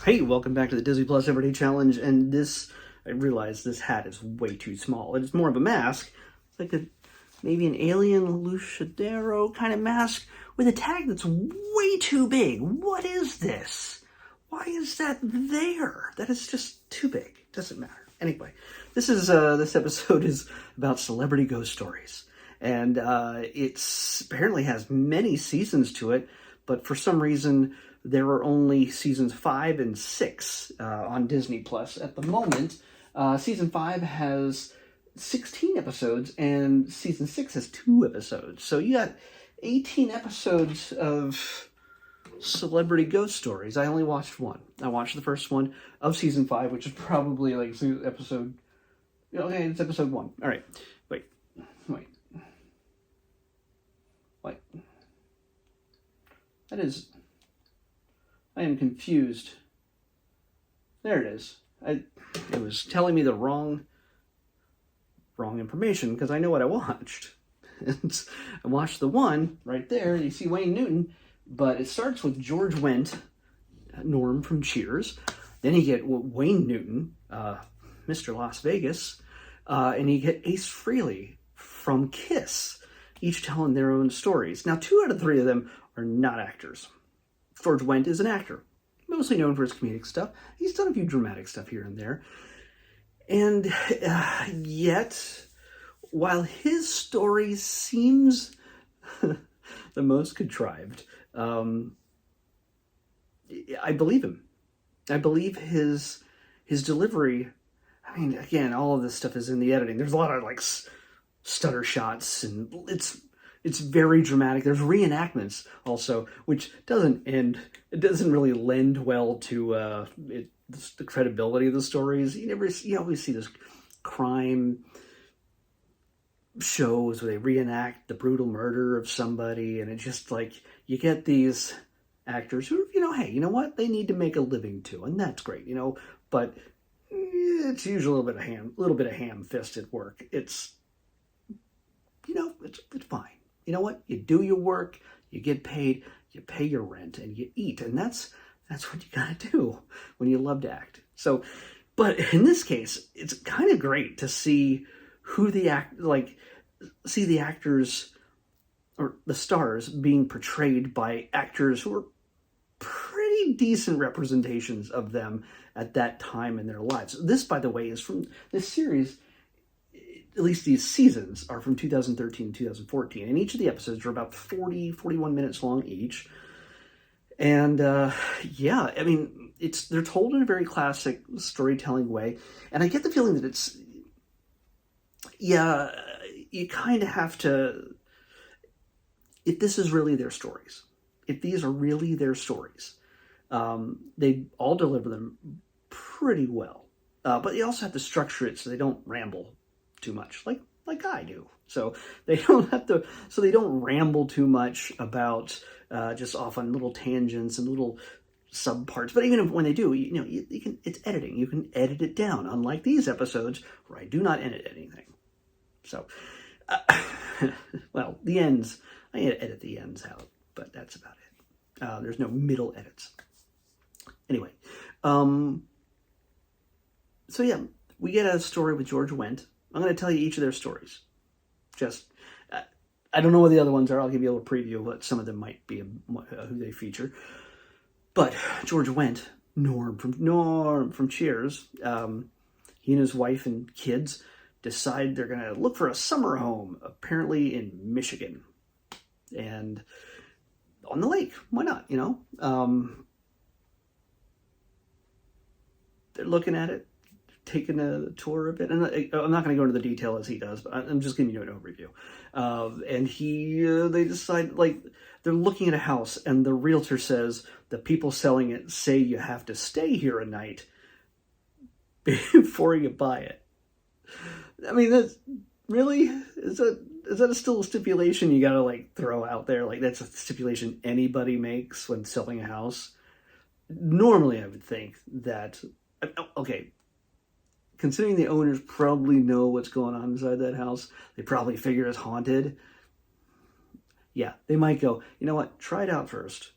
Hey, welcome back to the Disney Plus Everyday Challenge, and I realize this hat is way too small. It's more of a mask. It's like maybe an alien luchadero kind of mask with a tag that's way too big. What is this? Why is that there? That is just too big. Doesn't matter. Anyway, this episode is about celebrity ghost stories, and it's apparently has many seasons to it, but for some reason there are only seasons 5 and 6 on Disney Plus at the moment. Season 5 has 16 episodes, and season 6 has 2 episodes. So you got 18 episodes of celebrity ghost stories. I only watched one. I watched the first one of season 5, which is probably like episode. Okay, it's episode 1. All right, wait. That is. I am confused. There it is. It was telling me the wrong information because I know what I watched. I watched the one right there. You see Wayne Newton, but it starts with George Wendt, Norm from Cheers. Then you get Wayne Newton, Mr. Las Vegas, and you get Ace Frehley from Kiss, each telling their own stories. Now, 2 out of 3 of them are not actors. George Wendt is an actor, mostly known for his comedic stuff. He's done a few dramatic stuff here and there. And yet, while his story seems the most contrived, I believe him. I believe his delivery. I mean, again, all of this stuff is in the editing. There's a lot of like stutter shots, and it's very dramatic. There's reenactments also, which doesn't really lend well to the credibility of the stories. You always see this crime shows where they reenact the brutal murder of somebody, and it's just like you get these actors who, hey, you know what? They need to make a living too, and that's great, but it's usually a little bit of ham-fisted work. It's fine. You know what? You do your work, you get paid, you pay your rent, and you eat. And that's what you gotta do when you love to act. So, but in this case, it's kind of great to see who see the actors or the stars being portrayed by actors who are pretty decent representations of them at that time in their lives. This, by the way, is from this series. At least these seasons are from 2013 and 2014, and each of the episodes are about 41 minutes long each. And yeah, I mean, they're told in a very classic storytelling way, and I get the feeling that you kind of have to, if this is really their stories, if these are really their stories, they all deliver them pretty well, but you also have to structure it so they don't ramble too much, like I do. So they don't ramble too much about just off on little tangents and little subparts. But even when they do, you can. It's editing. You can edit it down. Unlike these episodes where I do not edit anything. So, well, the ends. I edit the ends out, but that's about it. There's no middle edits. Anyway, so yeah, we get a story with George Wendt. I'm going to tell you each of their stories. I don't know what the other ones are. I'll give you a little preview of what some of them might be, who they feature. But George Wendt, Norm from Cheers, he and his wife and kids decide they're going to look for a summer home, apparently in Michigan. And on the lake. Why not, They're looking at it, taking a tour of it, and I'm not going to go into the detail as he does, but I'm just giving you an overview. And they decide, they're looking at a house, and the realtor says the people selling it say you have to stay here a night before you buy it. I mean, that's really, is that still a stipulation you got to throw out there? That's a stipulation anybody makes when selling a house. Normally, I would think that, okay, considering the owners probably know what's going on inside that house, they probably figure it's haunted. Yeah, they might go, you know what, try it out first.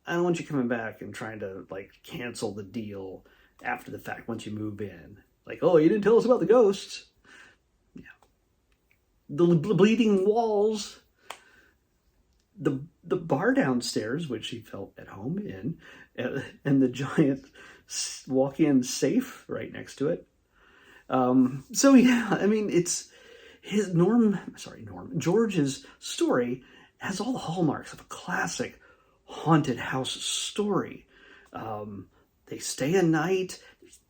I don't want you coming back and trying to like cancel the deal after the fact once you move in. Like, oh, you didn't tell us about the ghosts. Yeah. The bleeding walls. The bar downstairs, which he felt at home in, and the giant walk-in safe right next to it. So yeah, I mean, it's George's story has all the hallmarks of a classic haunted house story. They stay a night,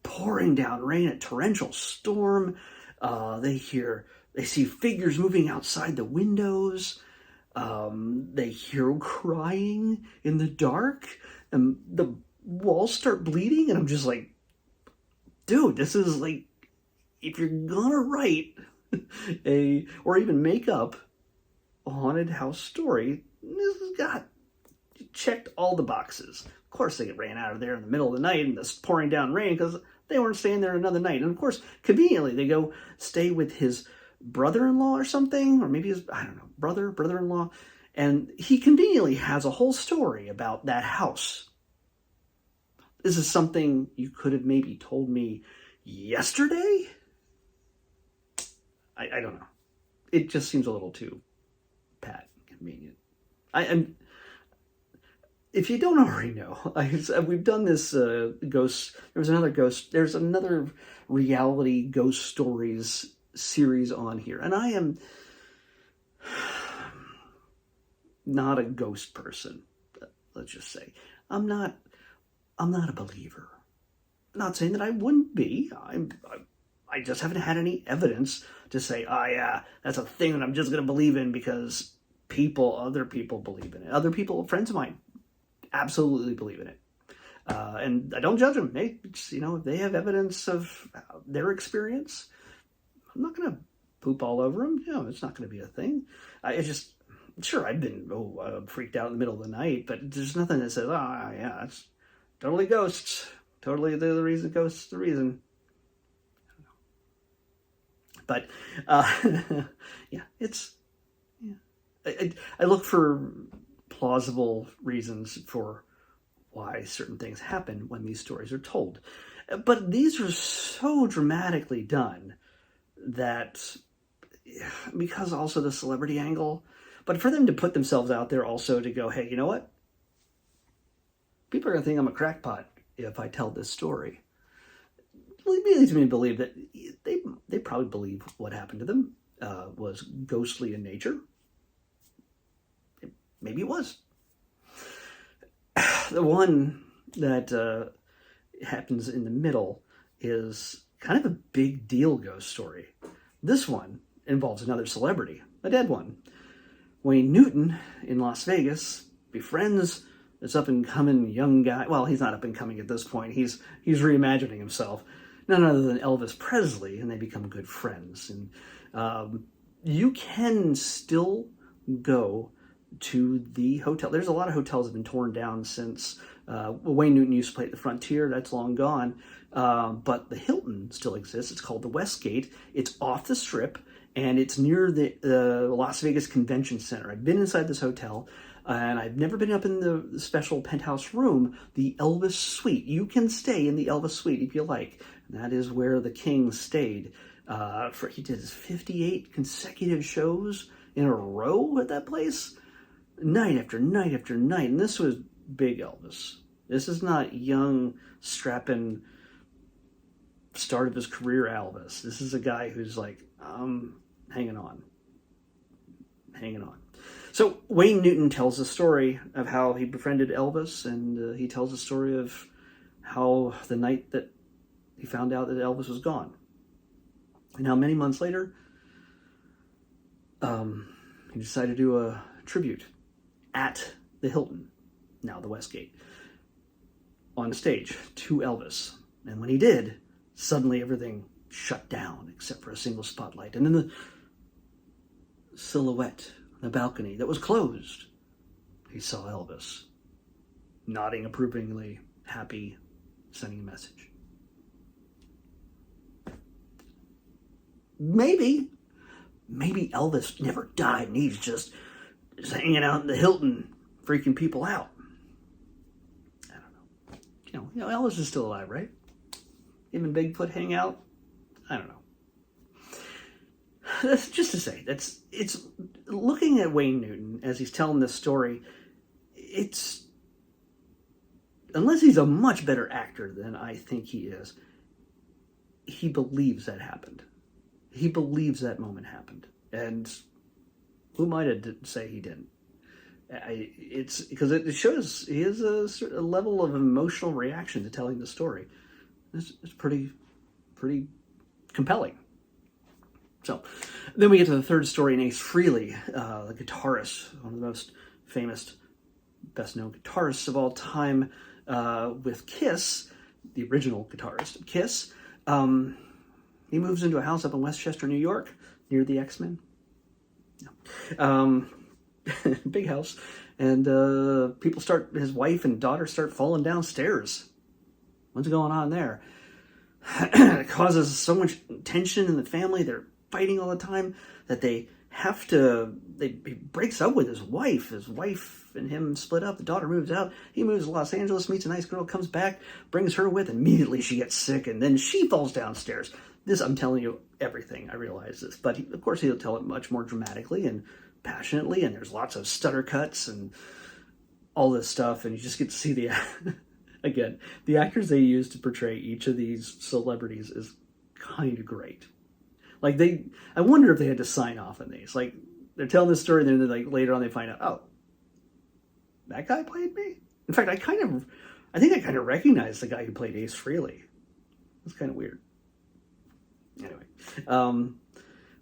pouring down rain, a torrential storm. They see figures moving outside the windows. They hear crying in the dark, and the walls start bleeding, and I'm just like, dude, this is like, if you're gonna write or even make up a haunted house story, this has got checked all the boxes. Of course, they ran out of there in the middle of the night in this pouring down rain because they weren't staying there another night. And of course, conveniently, they go stay with his brother-in-law or something, or maybe his, I don't know, brother-in-law, and he conveniently has a whole story about that house. This is something you could have maybe told me yesterday? I don't know. It just seems a little too pat convenient. If you don't already know, we've done this ghost. There's another reality ghost stories series on here, and I am not a ghost person. Let's just say I'm not a believer. I'm not saying that I wouldn't be. I just haven't had any evidence to say, oh yeah, that's a thing that I'm just going to believe in because other people believe in it. Other people, friends of mine, absolutely believe in it. And I don't judge them. If they have evidence of their experience, I'm not going to poop all over them. It's not going to be a thing. Sure, I've been freaked out in the middle of the night, but there's nothing that says, oh yeah, it's totally ghosts. Totally the reason ghosts the reason. But yeah, I look for plausible reasons for why certain things happen when these stories are told. But these are so dramatically done that, because also the celebrity angle, but for them to put themselves out there also to go, hey, you know what? People are going to think I'm a crackpot if I tell this story. It leads me to believe that they probably believe what happened to them was ghostly in nature. Maybe it was. The one that happens in the middle is kind of a big deal ghost story. This one involves another celebrity, a dead one. Wayne Newton in Las Vegas befriends this up-and-coming young guy. Well, he's not up-and-coming at this point. He's reimagining himself. None other than Elvis Presley, and they become good friends. And you can still go to the hotel. There's a lot of hotels that have been torn down since Wayne Newton used to play at the Frontier. That's long gone. But the Hilton still exists. It's called the Westgate. It's off the Strip, and it's near the Las Vegas Convention Center. I've been inside this hotel, and I've never been up in the special penthouse room, the Elvis Suite. You can stay in the Elvis Suite if you like. And that is where the King stayed. He did his 58 consecutive shows in a row at that place, night after night after night. And this was big Elvis. This is not young, strapping, start of his career Elvis. This is a guy who's like, hanging on. So Wayne Newton tells the story of how he befriended Elvis, and he tells the story of how the night that he found out that Elvis was gone, and how many months later he decided to do a tribute at the Hilton, now the Westgate, on stage to Elvis. And when he did, suddenly everything shut down except for a single spotlight. And then the silhouette on the balcony that was closed, he saw Elvis nodding approvingly, happy, sending a message. Maybe Elvis never died and he's just hanging out in the Hilton, freaking people out. Elvis is still alive, right? Him and Bigfoot hang out. I don't know. That's just to say, it's looking at Wayne Newton as he's telling this story. It's, unless he's a much better actor than I think he is, he believes that happened. He believes that moment happened, and who might have say he didn't? It's because it shows he has a level of emotional reaction to telling the story. It's pretty compelling. So then we get to the third story in Ace Frehley, the guitarist, one of the most famous, best-known guitarists of all time, with Kiss, the original guitarist of Kiss. He moves into a house up in Westchester, New York, near the X-Men. No. Big house. And his wife and daughter start falling downstairs. What's going on there? It causes so much tension in the family. They're fighting all the time that he breaks up with his wife. His wife and him split up. The daughter moves out. He moves to Los Angeles, meets a nice girl, comes back, brings her with. Immediately she gets sick, and then she falls downstairs. This, I'm telling you everything. I realize this. But of course he'll tell it much more dramatically and passionately, and there's lots of stutter cuts and all this stuff, and you just get to see the actors they use to portray each of these celebrities is kind of great. Like I wonder if they had to sign off on these. Like, they're telling this story, and then later on they find out, oh, that guy played me? In fact, I think I kind of recognize the guy who played Ace Frehley. It's kind of weird. Anyway,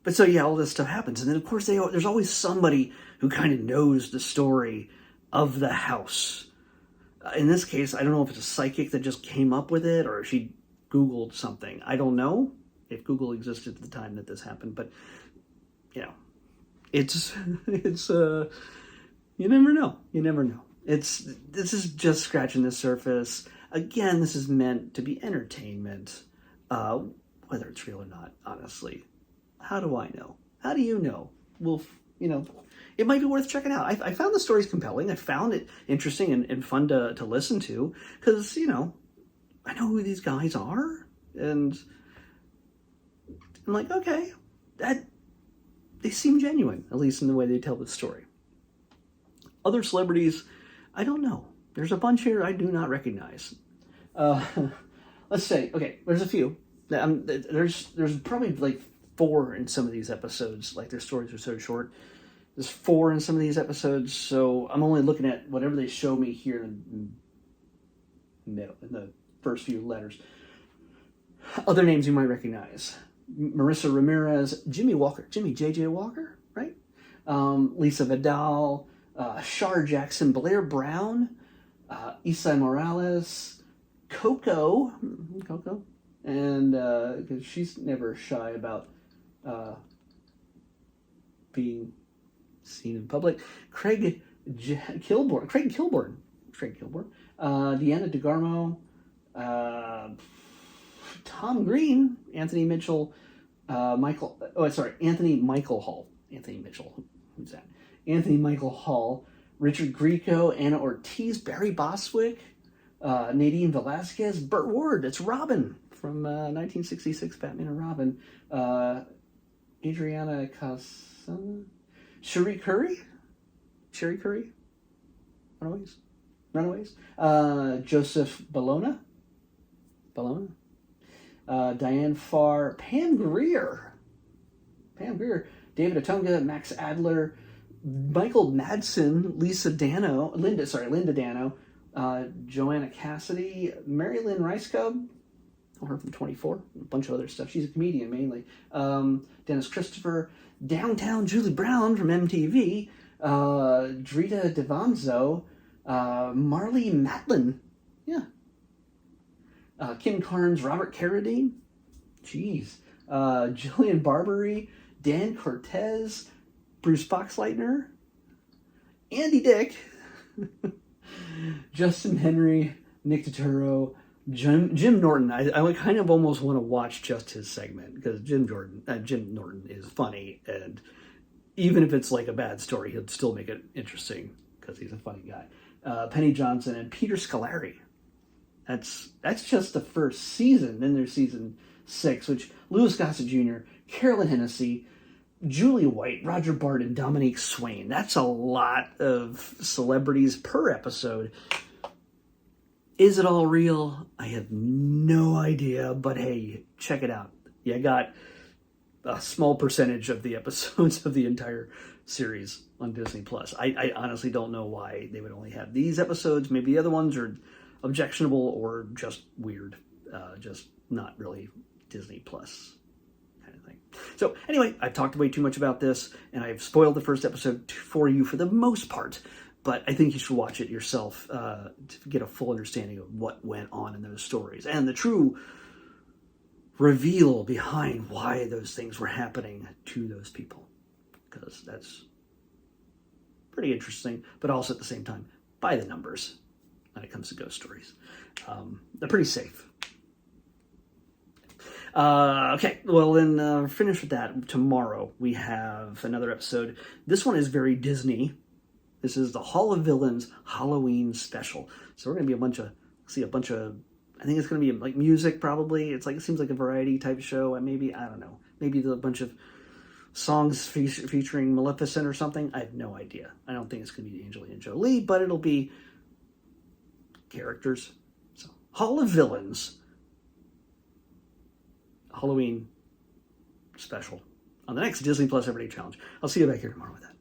but so yeah, all this stuff happens, and then of course there's always somebody who kind of knows the story of the house. In this case, I don't know if it's a psychic that just came up with it, or if she Googled something. I don't know if Google existed at the time that this happened, but it's you never know. This is just scratching the surface. Again, this is meant to be entertainment, whether it's real or not. Honestly, how do I know? How do you know? Well, it might be worth checking out. I found the stories compelling. I found it interesting and fun to listen to, because I know who these guys are, and I'm like, okay, they seem genuine, at least in the way they tell the story. Other celebrities, I don't know. There's a bunch here I do not recognize. Let's say, okay, there's a few. There's probably 4 in some of these episodes. Their stories are so short. There's 4 in some of these episodes, so I'm only looking at whatever they show me here in the first few letters. Other names you might recognize: Marissa Ramirez, Jimmy J.J. Walker, right? Lisa Vidal, Shar Jackson, Blair Brown, Isai Morales, Coco, and because she's never shy about being seen in public. Craig Kilborn, Deanna DeGarmo, Tom Green, Anthony Mitchell, Anthony Michael Hall. Anthony Mitchell, who's that? Anthony Michael Hall, Richard Grieco, Anna Ortiz, Barry Bostwick, Nadine Velasquez, Burt Ward, that's Robin from 1966, Batman and Robin, Adriana Casana, Sherry Curry, Runaways, Joseph Bologna, Diane Farr, Pam Grier, David Atunga, Max Adler, Michael Madsen, Linda Dano, Joanna Cassidy, Mary Lynn Ricecub, her from 24, a bunch of other stuff. She's a comedian mainly. Dennis Christopher, Downtown Julie Brown from MTV, Drita Devanzo, Marley Matlin, Kim Carnes, Robert Carradine, Jillian Barbary, Dan Cortez, Bruce Boxleitner, Andy Dick, Justin Henry, Nick Turturro, Jim Norton. I kind of almost want to watch just his segment, because Jim Norton is funny, and even if it's a bad story, he'll still make it interesting because he's a funny guy. Penny Johnson and Peter Scolari. That's just the first season. Then there's season 6, which Louis Gossett Jr., Carolyn Hennessy, Julie White, Roger Bart, and Dominique Swain. That's a lot of celebrities per episode. Is it all real? I have no idea, but hey, check it out. You got a small percentage of the episodes of the entire series on Disney Plus. I honestly don't know why they would only have these episodes. Maybe the other ones are objectionable or just weird, just not really Disney Plus kind of thing. So anyway, I've talked way too much about this, and I've spoiled the first episode for you for the most part. But I think you should watch it yourself to get a full understanding of what went on in those stories and the true reveal behind why those things were happening to those people. Because that's pretty interesting, but also at the same time, by the numbers when it comes to ghost stories. They're pretty safe. Okay, well then finish with that. Tomorrow we have another episode. This one is very Disney. This is the Hall of Villains Halloween special. So we're going to be a bunch of, I think it's going to be like music probably. It seems like a variety type show. Maybe, I don't know. Maybe a bunch of songs featuring Maleficent or something. I have no idea. I don't think it's going to be Angelina Jolie, but it'll be characters. So Hall of Villains Halloween special on the next Disney Plus Everyday Challenge. I'll see you back here tomorrow with that.